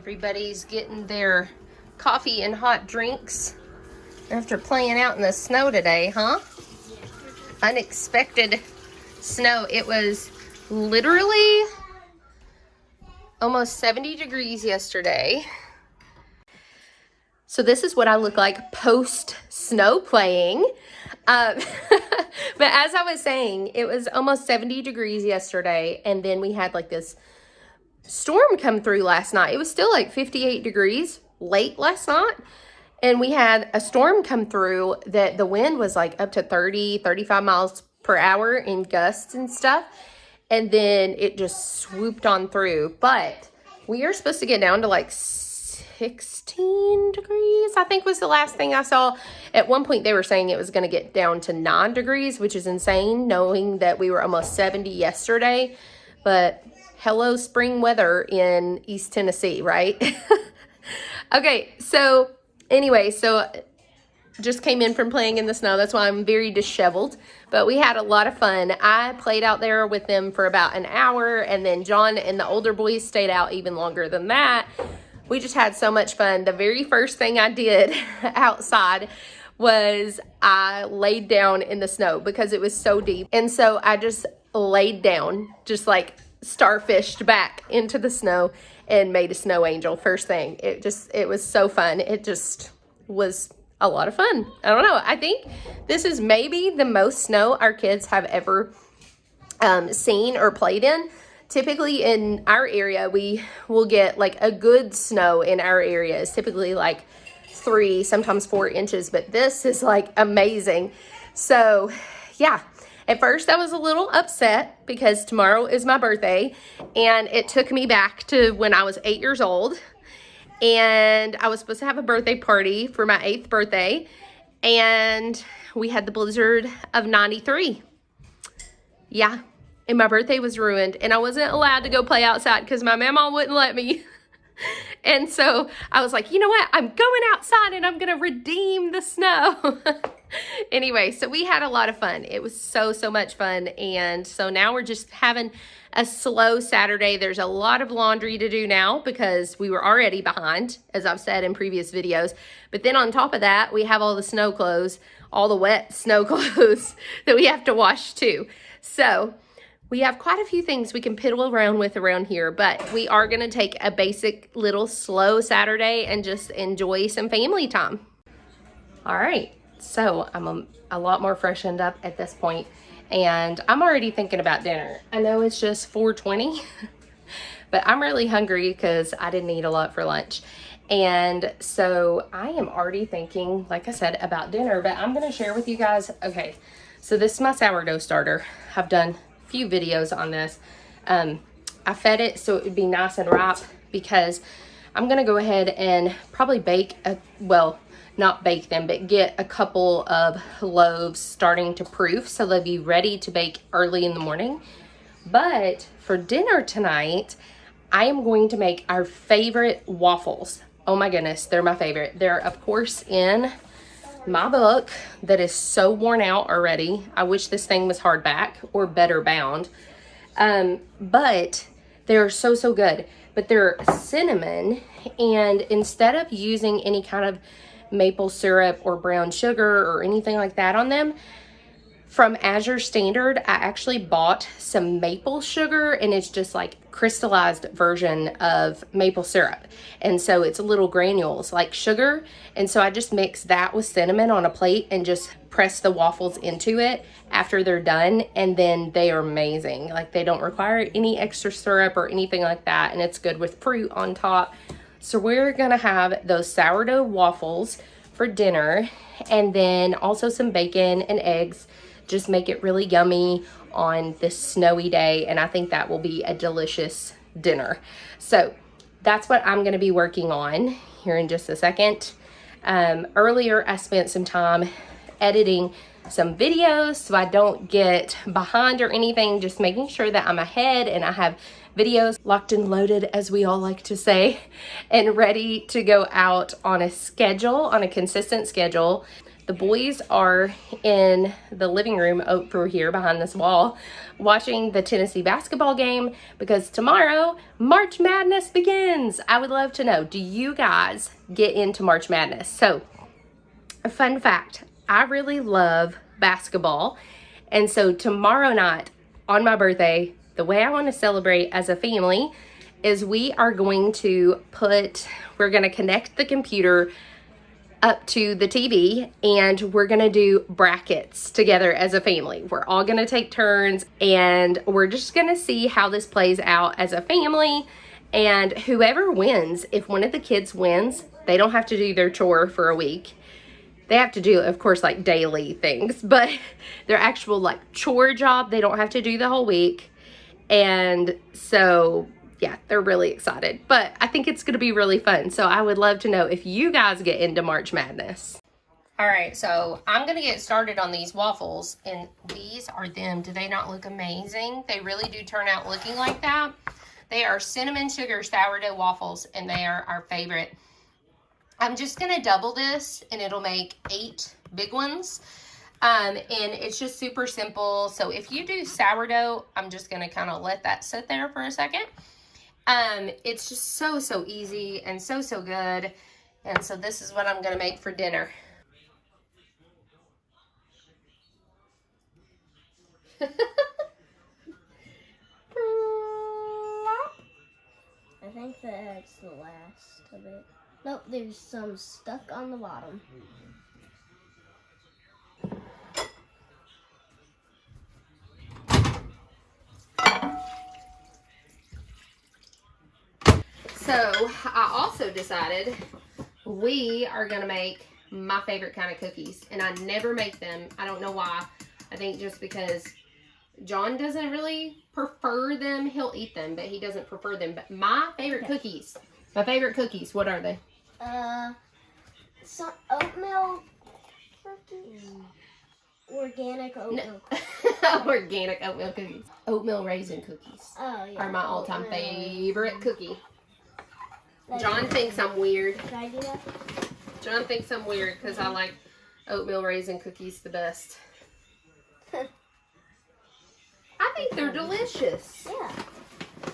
Everybody's getting their coffee and hot drinks after playing out in the snow today, huh? Unexpected snow. It was literally almost 70 degrees yesterday. So this is what I look like post snow playing. But as I was saying, it was almost 70 degrees yesterday, and then we had like this storm come through last night. It was still like 58 degrees late last night, and we had a storm come through that the wind was like up to 35 miles per hour in gusts and stuff, and then it just swooped on through. But we are supposed to get down to like 16 degrees, I think was the last thing I saw. At one point they were saying it was going to get down to 9 degrees, which is insane knowing that we were almost 70 yesterday. But hello spring weather in East Tennessee, right? Okay, so anyway, so just came in from playing in the snow. That's why I'm very disheveled. But we had a lot of fun. I played out there with them for about an hour, and then John and the older boys stayed out even longer than that. We just had so much fun. The very first thing I did outside was I laid down in the snow because it was so deep. And so I just laid down, just like starfished back into the snow and made a snow angel first thing. It was so fun. It just was a lot of fun. I don't know. I think this is maybe the most snow our kids have ever seen or played in. Typically in our area, we will get like a good snow in our area. It's typically like 3, sometimes 4 inches, but this is like amazing. So yeah, at first I was a little upset because tomorrow is my birthday, and it took me back to when I was 8 years old, and I was supposed to have a birthday party for my 8th birthday, and we had the blizzard of 93. Yeah. And my birthday was ruined, and I wasn't allowed to go play outside because my mama wouldn't let me. And so I was like, you know what? I'm going outside and I'm going to redeem the snow. Anyway, so we had a lot of fun. It was so much fun. And so now we're just having a slow Saturday. There's a lot of laundry to do now because we were already behind, as I've said in previous videos. But then on top of that, we have all the snow clothes, all the wet snow clothes that we have to wash too. So we have quite a few things we can piddle around with around here, but we are going to take a basic little slow Saturday and just enjoy some family time. All right, so I'm a lot more freshened up at this point, and I'm already thinking about dinner. I know it's just 4:20, but I'm really hungry because I didn't eat a lot for lunch. And so I am already thinking, like I said, about dinner, but I'm going to share with you guys. Okay, so this is my sourdough starter. I've done few videos on this. I fed it so it would be nice and ripe because I'm gonna go ahead and probably bake not bake them, but get a couple of loaves starting to proof so they'll be ready to bake early in the morning. But for dinner tonight, I am going to make our favorite waffles. Oh my goodness, they're my favorite. They're of course in my book that is so worn out already. I wish this thing was hardback or better bound. But they're so good. But they're cinnamon, and instead of using any kind of maple syrup or brown sugar or anything like that on them, from Azure Standard, I actually bought some maple sugar, and it's just like crystallized version of maple syrup. And so it's little granules like sugar. And so I just mix that with cinnamon on a plate and just press the waffles into it after they're done. And then they are amazing. Like they don't require any extra syrup or anything like that. And it's good with fruit on top. So we're gonna have those sourdough waffles for dinner, and then also some bacon and eggs. Just make it really yummy on this snowy day, and I think that will be a delicious dinner. So that's what I'm going to be working on here in just a second. Earlier I spent some time editing some videos so I don't get behind or anything, just making sure that I'm ahead and I have videos locked and loaded, as we all like to say, and ready to go out on a schedule, on a consistent schedule. The boys are in the living room over here behind this wall watching the Tennessee basketball game because tomorrow March Madness begins. I would love to know, do you guys get into March Madness? So, a fun fact, I really love basketball. And so tomorrow night on my birthday, the way I want to celebrate as a family is we're going to connect the computer up to the TV and we're gonna do brackets together as a family. We're all gonna take turns and we're just gonna see how this plays out as a family, and whoever wins, if one of the kids wins, they don't have to do their chore for a week. They have to do, of course, like daily things, but their actual like chore job, they don't have to do the whole week. And so yeah, they're really excited, but I think it's going to be really fun. So I would love to know if you guys get into March Madness. All right, so I'm going to get started on these waffles, and these are them. Do they not look amazing? They really do turn out looking like that. They are cinnamon sugar sourdough waffles, and they are our favorite. I'm just going to double this, and it'll make 8 big ones. And it's just super simple. So if you do sourdough, I'm just going to kind of let that sit there for a second. It's just so easy and so good. And so this is what I'm going to make for dinner. I think that's the last of it. Nope, there's some stuck on the bottom. So I also decided we are going to make my favorite kind of cookies, and I never make them. I don't know why. I think just because John doesn't really prefer them. He'll eat them, but he doesn't prefer them. But my favorite cookies, what are they? Some oatmeal cookies. Organic oatmeal cookies. Organic oatmeal cookies. Oatmeal raisin cookies are my all-time favorite cookie. John thinks I'm weird. Should I do that? John thinks I'm weird because I like oatmeal raisin cookies the best. I think they're delicious. Yeah.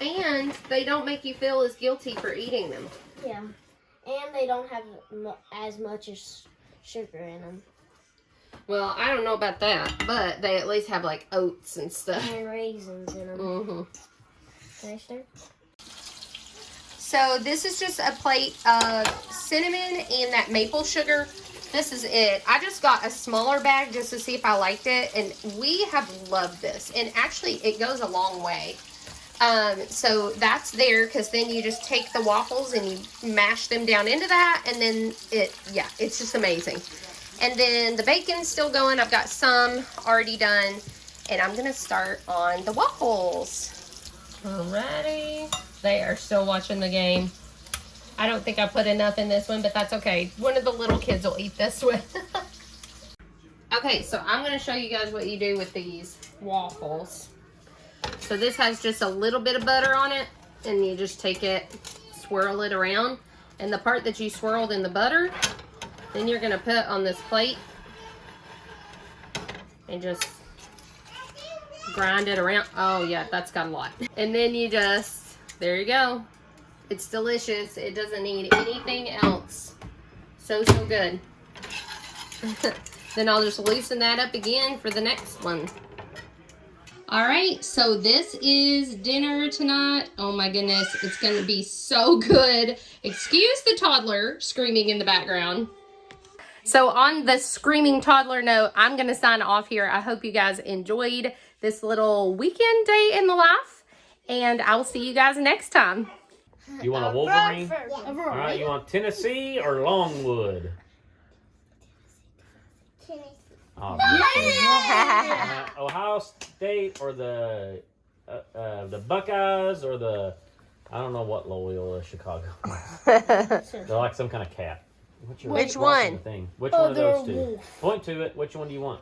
And they don't make you feel as guilty for eating them. Yeah. And they don't have as much as sugar in them. Well, I don't know about that, but they at least have like oats and stuff. And raisins in them. Mm-hmm. Can I start? So this is just a plate of cinnamon and that maple sugar. This is it. I just got a smaller bag just to see if I liked it, and we have loved this. And actually, it goes a long way. So that's there, because then you just take the waffles and you mash them down into that, and then it's just amazing. And then the bacon's still going. I've got some already done, and I'm gonna start on the waffles. Alrighty. They are still watching the game. I don't think I put enough in this one, but that's okay. One of the little kids will eat this one. Okay, so I'm going to show you guys what you do with these waffles. So this has just a little bit of butter on it, and you just take it, swirl it around. And the part that you swirled in the butter, then you're going to put on this plate and just grind it around. Oh yeah, that's got a lot. And then you just, there you go. It's delicious. It doesn't need anything else. So good. Then I'll just loosen that up again for the next one. All right, so this is dinner tonight. Oh my goodness, it's gonna be so good. Excuse the toddler screaming in the background. So on the screaming toddler note, I'm gonna sign off here. I hope you guys enjoyed this little weekend day in the life, and I will see you guys next time. You want a Wolverine? All right, you want Tennessee or Longwood? Tennessee. Oh, Yeah. Ohio State or the Buckeyes or the, I don't know what Loyola Chicago. They're like some kind of cat. Which one? Which one of those two? Point to it. Which one do you want?